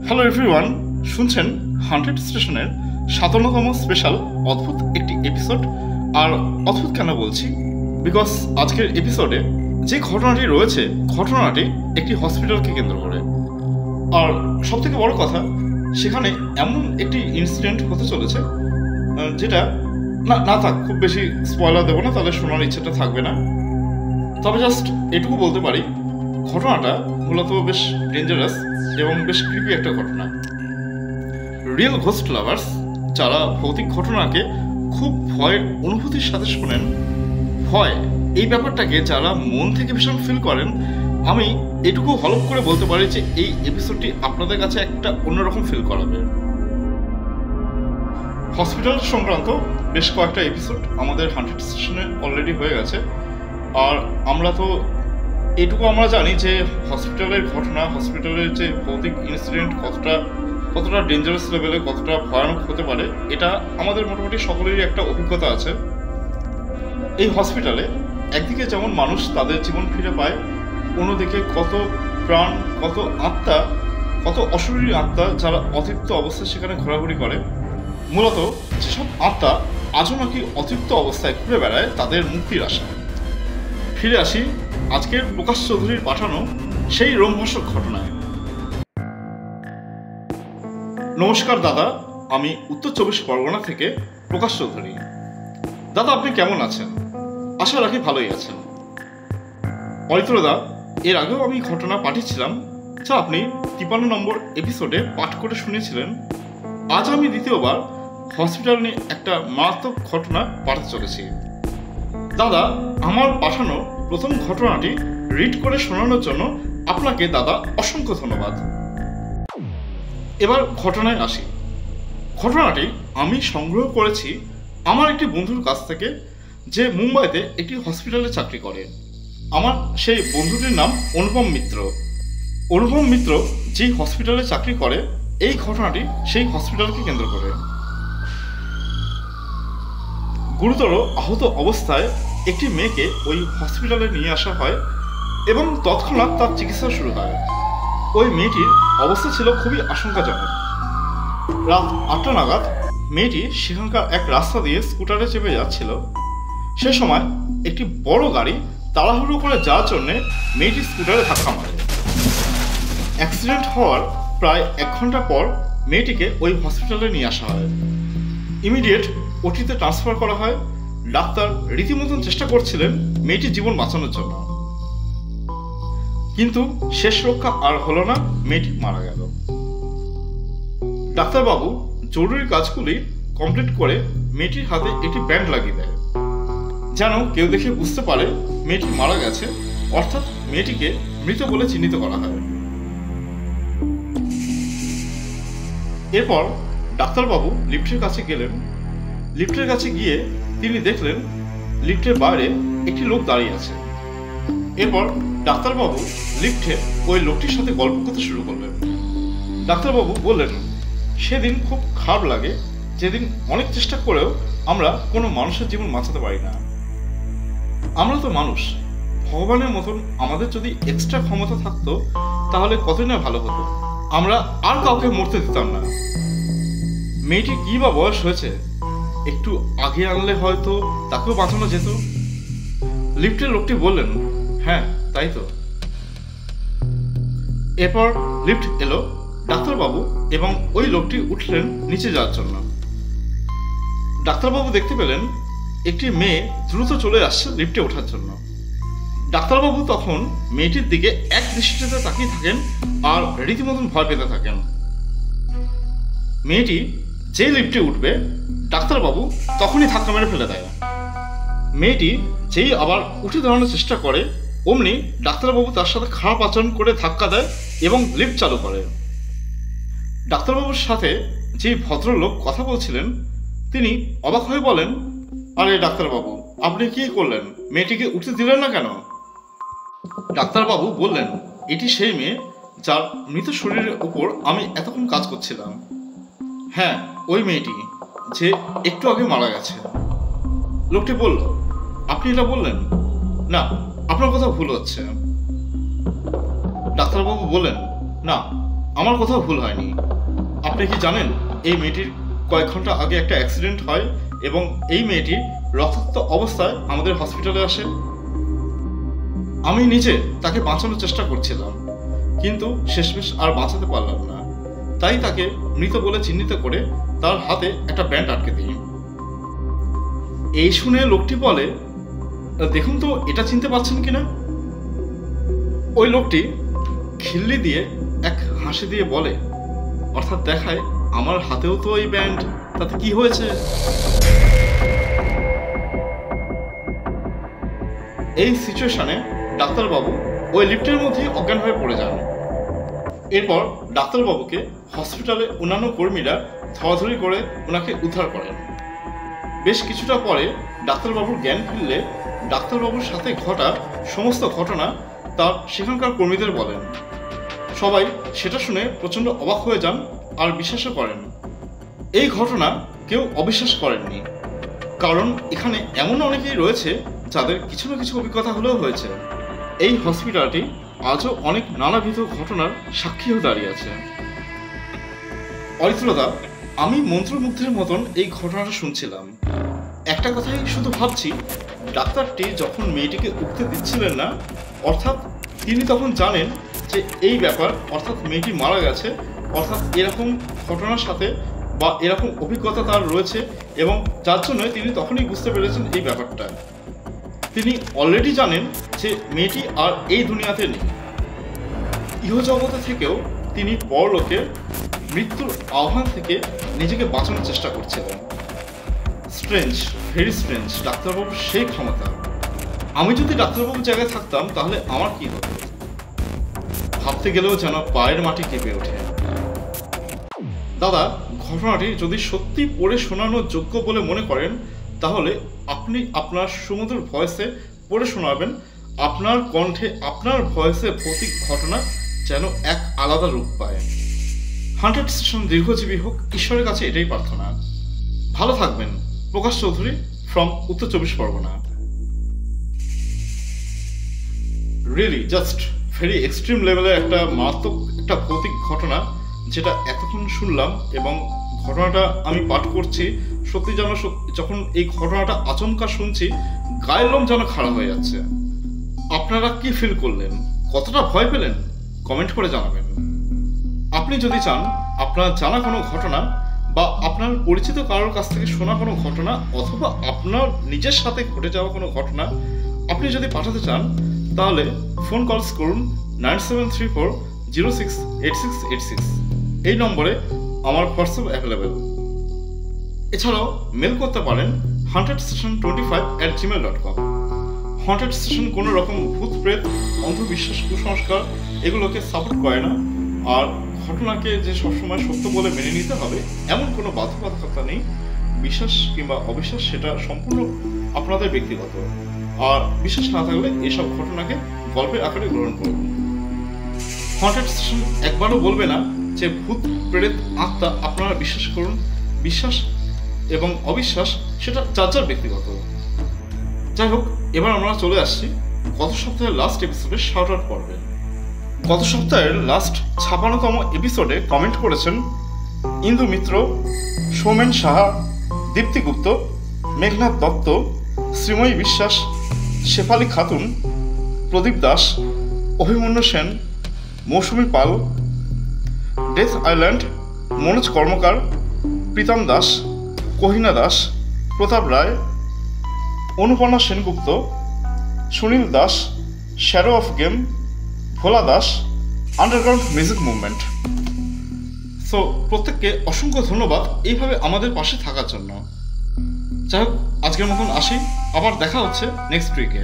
Hello everyone, শুনছেন 100 স্টেশনের 57তম special অদ্ভুত একটি এপিসোড। আর অদ্ভুত কেন বলছি, বিকজ আজকের এপিসোডে যে ঘটনাটি রয়েছে, ঘটনাটি একটি হসপিটালকে কেন্দ্র করে। আর সবথেকে বড় কথা, সেখানে এমন একটি ইনসিডেন্ট হতে চলেছে যেটা না থাক, খুব বেশি স্পয়লার দেবো না, তাহলে শোনার ইচ্ছেটা থাকবে না। তবে জাস্ট এটুকু বলতে পারি, ঘটনাটা মূলত বেশ ডেঞ্জারাস এবং বেশ ক্রিপি একটা ঘটনা। রিয়েল ঘোস্ট লাভার্স যারা ভৌতিক ঘটনাকে খুব ভয়ের অনুভূতির সাথে শোনেন, ভয় এই ব্যাপারটাকে যারা মন থেকে ভীষণ ফিল করেন, আমি এটুকু হলপ করে বলতে পারি যে এই এপিসোডটি আপনাদের কাছে একটা অন্যরকম ফিল করাবে। হসপিটাল সংক্রান্ত বেশ কয়েকটা এপিসোড আমাদের 100 স্টেশনে অলরেডি হয়ে গেছে। আর আমরা তো এটুকু আমরা জানি যে হসপিটালের ঘটনা, হসপিটালের যে ভৌতিক ইনসিডেন্ট কতটা ডেঞ্জারাস লেভেলে, কতটা ভয়ানক হতে পারে, এটা আমাদের মোটামুটি সকলেরই একটা অভিজ্ঞতা আছে। এই হসপিটালে একদিকে যেমন মানুষ তাদের জীবন ফিরে পায়, অন্যদিকে কত প্রাণ, কত আত্মা, কত অশরীরী আত্মা যারা অতৃপ্ত অবস্থায় সেখানে ঘোরাঘুরি করে। মূলত যেসব আত্মা আজও নাকি অতৃপ্ত অবস্থায় ঘুরে বেড়ায় তাদের মুক্তির আশায়। ফিরে আসি আজকের প্রকাশ চৌধুরীর পাঠানো সেই রোমহর্ষক ঘটনায়। নমস্কার দাদা, আমি উত্তর 24 পরগনা থেকে প্রকাশ চৌধুরী। দাদা, আপনি কেমন আছেন? আশা রাখি ভালোই আছেন। অরিত্রদা, এর আগেও আমি ঘটনা পাঠিয়েছিলাম যা আপনি 53 নম্বর এপিসোডে পাঠ করে শুনেছিলেন। আজ আমি দ্বিতীয়বার হসপিটাল নিয়ে একটা মারাত্মক ঘটনা পাঠাতে চলেছি। দাদা, আমার পাঠানো প্রথম ঘটনাটি রিড করে শোনানোর জন্য আপনাকে দাদা অসংখ্য ধন্যবাদ। এবার ঘটনায় আসি। ঘটনাটি আমি সংগ্রহ করেছি আমার একটি বন্ধুর কাছ থেকে, যে মুম্বাইতে একটি হসপিটালে চাকরি করে। আমার সেই বন্ধুটির নাম অনুপম মিত্র। অনুপম মিত্র যেই হসপিটালে চাকরি করে, এই ঘটনাটি সেই হসপিটালকে কেন্দ্র করে। গুরুতর আহত অবস্থায় একটি মেয়েকে ওই হসপিটালে নিয়ে আসা হয় এবং তৎক্ষণাৎ তার চিকিৎসা শুরু হয়। ওই মেয়েটির অবস্থা ছিল খুবই আশঙ্কাজনক। রাত 8টা নাগাদ মেয়েটি সেখানকার এক রাস্তা দিয়ে স্কুটারে চেপে যাচ্ছিল। সে সময় একটি বড় গাড়ি তাড়াহুড়ো করে যাওয়ার জন্য মেয়েটির স্কুটারে ধাক্কা মারে। অ্যাক্সিডেন্ট হওয়ার প্রায় 1 ঘন্টা পর মেয়েটিকে ওই হসপিটালে নিয়ে আসা হয়। ইমিডিয়েট ওটিতে ট্রান্সফার করা হয়। ডাক্তার রীতিমতন চেষ্টা করছিলেন মেয়েটির জীবন বাঁচানোর জন্য, কিন্তু শেষ রক্ষা আর হলো না, মেয়েটি মারা গেল। ডাক্তারবাবু জরুরি কাজগুলি কমপ্লিট করে মেয়েটির হাতে একটি ব্যান্ড লাগিয়ে দেয়, যেন কেউ দেখে বুঝতে পারে মেয়েটি মারা গেছে, অর্থাৎ মেয়েটিকে মৃত বলে চিহ্নিত করা হয়। এরপর ডাক্তারবাবু লিফটের কাছে গেলেন। লিফটের কাছে গিয়ে তিনি দেখলেন লিফটের বাইরে একটি লোক দাঁড়িয়ে আছে। এরপর ডাক্তারবাবু লিফটে ওই লোকটির সাথে গল্প করতে শুরু করলেন। ডাক্তারবাবু বললেন, সেদিন খুব খারাপ লাগে যেদিন অনেক চেষ্টা করেও আমরা কোনো মানুষের জীবন বাঁচাতে পারি না। আমরা তো মানুষ, ভগবানের মতন আমাদের যদি এক্সট্রা ক্ষমতা থাকতো তাহলে কতই না ভালো হতো, আমরা আর কাউকে মরতে দিতাম না। মেয়েটি কি বা বয়স হয়েছে, একটু আগে আনলে হয়তো তাকেও বাঁচানো যেত। লিফটের লোকটি বললেন, হ্যাঁ তাই তো। এরপর লিফট এলো, ডাক্তারবাবু এবং ওই লোকটি উঠলেন নিচে যাওয়ার জন্য। ডাক্তারবাবু দেখতে পেলেন একটি মেয়ে দ্রুত চলে আসছে লিফটে ওঠার জন্য। ডাক্তারবাবু তখন মেয়েটির দিকে এক দৃষ্টিতে তাকিয়ে থাকেন আর রীতিমতন ভয় পেতে থাকেন। মেয়েটি যে লিফটে উঠবে, ডাক্তারবাবু তখনই ধাক্কা মেরে ফেলে দেয়। মেয়েটি যেই আবার উঠে দাঁড়ানোর চেষ্টা করে, অমনি ডাক্তারবাবু তার সাথে খারাপ আচরণ করে ধাক্কা দেয় এবং লিফট চালু করে। ডাক্তারবাবুর সাথে যে ভদ্রলোক কথা বলছিলেন তিনি অবাক হয়ে বলেন, আরে ডাক্তারবাবু, আপনি কি করলেন? মেয়েটিকে উঠতে দিলেন না কেন? ডাক্তারবাবু বললেন, এটি সেই মেয়ে যার মৃত শরীরের উপর আমি এতক্ষণ কাজ করছিলাম। হ্যাঁ, ওই মেয়েটি যে একটু আগে মারা গেছে। লোকটি বলল, আপনি এটা বললেন? না, আপনার কথা ভুল হচ্ছে। ডাক্তারবাবু বললেন, না, আমার কোথাও ভুল হয়নি। আপনি কি জানেন এই মেয়েটির কয়েক ঘন্টা আগে একটা অ্যাক্সিডেন্ট হয় এবং এই মেয়েটি রক্তাক্ত অবস্থায় আমাদের হসপিটালে আসে? আমি নিজে তাকে বাঁচানোর চেষ্টা করছিলাম, কিন্তু শেষমেশ আর বাঁচাতে পারলাম না। তাই তাকে মৃত বলে চিহ্নিত করে তার হাতে একটা ব্যান্ড আটকে দিই। এই শুনে লোকটি বলে, দেখুন তো এটা চিনতে পারছেন কিনা? ওই লোকটি খিল্লি দিয়ে এক হাসি দিয়ে বলে, অর্থাৎ দেখায় আমার হাতেও তো এই ব্যান্ড, তাতে কি হয়েছে? এই সিচুয়েশনে ডাক্তারবাবু ওই লিফটের মধ্যেই অজ্ঞান হয়ে পড়ে যান। এরপর ডাক্তারবাবুকে হসপিটালে অন্যান্য কর্মীরা ধরাধরি করে ওনাকে উদ্ধার করেন। বেশ কিছুটা পরে ডাক্তারবাবুর জ্ঞান ফিরলে ডাক্তারবাবুর সাথে ঘটা সমস্ত ঘটনা তার সেখানকার কর্মীদের বলেন। সবাই সেটা শুনে প্রচণ্ড অবাক হয়ে যান আর বিশ্বাসও করেন। এই ঘটনা কেউ অবিশ্বাস করেননি, কারণ এখানে এমন অনেকেই রয়েছে যাদের কিছু না কিছু অভিজ্ঞতা হলেও হয়েছে। এই হসপিটালটি আজও অনেক নানাবিধ ঘটনার সাক্ষী হয়ে দাঁড়িয়ে আছে। অরিত্রদা, আমি মন্ত্রমুগ্ধের মতন এই ঘটনাটা শুনছিলাম। একটা কথাই শুধু ভাবছি, ডাক্তারটি যখন মেয়েটিকে উঠতে দিচ্ছিলেন না, অর্থাৎ তিনি তখন জানেন যে এই ব্যাপার, অর্থাৎ মেয়েটি মারা গেছে, অর্থাৎ এরকম ঘটনার সাথে বা এরকম অভিজ্ঞতা তার রয়েছে, এবং যার জন্য তিনি তখনই বুঝতে পেরেছেন এই ব্যাপারটা। তিনি অলরেডি জানেন যে মেয়েটি আর এই দুনিয়াতে নেই। ইহজগতে থেকেও তিনি পরলোকে মৃত্যুর আহ্বান থেকে নিজেকে বাঁচানোর চেষ্টা করছিলেন। স্ট্রেঞ্জ, ভেরি স্ট্রেঞ্জ ডাক্তারবাবুর সেই ক্ষমতা। আমি যদি ডাক্তারবাবুর জায়গায় থাকতাম তাহলে আমার কি হতো? ভাবতে গেলেও যেন পায়ের মাটি কেঁপে ওঠে। দাদা, ঘটনাটি যদি সত্যি পড়ে শোনানোর যোগ্য বলে মনে করেন, তাহলে আপনি আপনার সুমধুর ভয়েসে পড়ে শোনাবেন। আপনার কণ্ঠে, আপনার ভয়েসে ভৌতিক ঘটনা যেন এক আলাদা রূপ পায়। 100 সেশন দীর্ঘজীবী হোক, ঈশ্বরের কাছে এটাই প্রার্থনা। ভালো থাকবেন। প্রকাশ চৌধুরী, ফ্রম উত্তর 24 Pargana. Really just very extreme লেভেলের একটা মারাত্মক একটা ভৌতিক ঘটনা, যেটা এতক্ষণ শুনলাম এবং ঘটনাটা আমি পাঠ করছি। সত্যি যেন যখন এই ঘটনাটা আচমকা শুনছি, গায়ের লোম যেন খাড়া হয়ে যাচ্ছে। আপনারা কি ফিল করলেন? কতটা ভয় পেলেন? কমেন্ট করে জানাবেন। আপনি যদি চান আপনার জানা কোনো ঘটনা বা আপনার পরিচিত কারোর কাছ থেকে শোনা কোনো ঘটনা, অথবা আপনার নিজের সাথে ঘটে যাওয়া কোনো ঘটনা আপনি যদি পাঠাতে চান, তাহলে ফোন কলস করুন 9734068686। এই নম্বরে আমার হোয়াটসঅ্যাপ অ্যাভেলেবেল। এছাড়াও মেল করতে পারেন hauntedsession25@gmail.com। হন্টেড সেশন কোনো রকম ভূত প্রেত, অন্ধবিশ্বাস, কুসংস্কার এগুলোকে সাপোর্ট করে না। আর ঘটনাকে যে সবসময় সত্য বলে মেনে নিতে হবে এমন কোনো বাধ্যবাধকতা নেই। বিশ্বাস কিংবা অবিশ্বাস সেটা সম্পূর্ণ আপনাদের ব্যক্তিগত। আর বিশ্বাস না থাকলে এসব ঘটনাকে গল্পের আকারে গ্রহণ করুন। হন্টেড সেশন একবারও বলবে না যে ভূত প্রেত আত্মা আপনারা বিশ্বাস করুন। বিশ্বাস এবং অবিশ্বাস সেটা যার যার ব্যক্তিগত। যাই হোক, এবার আমরা চলে আসছি গত সপ্তাহের লাস্ট এপিসোডে শাউট আউট পর্বে। গত সপ্তাহের লাস্ট 56তম এপিসোডে কমেন্ট করেছেন ইন্দু মিত্র, সৌমেন সাহা, দীপ্তি গুপ্ত, Meghnad Dutta, Shreemoyee Biswas, Shefali Khatun, Pradip Das, Abhimanyu Sen, Mousumi Pal, Death Island, Manoj Karmakar, Pritam Das, Kahina Das, Pratap Roy, Anuparna Sengupta, Sunil Das, Shadow of Game, Bhola Das, Underground Music Movement. So প্রত্যেককে অসংখ্য ধন্যবাদ এইভাবে আমাদের পাশে থাকার জন্য। যাই হোক, আজকের মতন আসি, আবার দেখা হচ্ছে নেক্সট উইকে।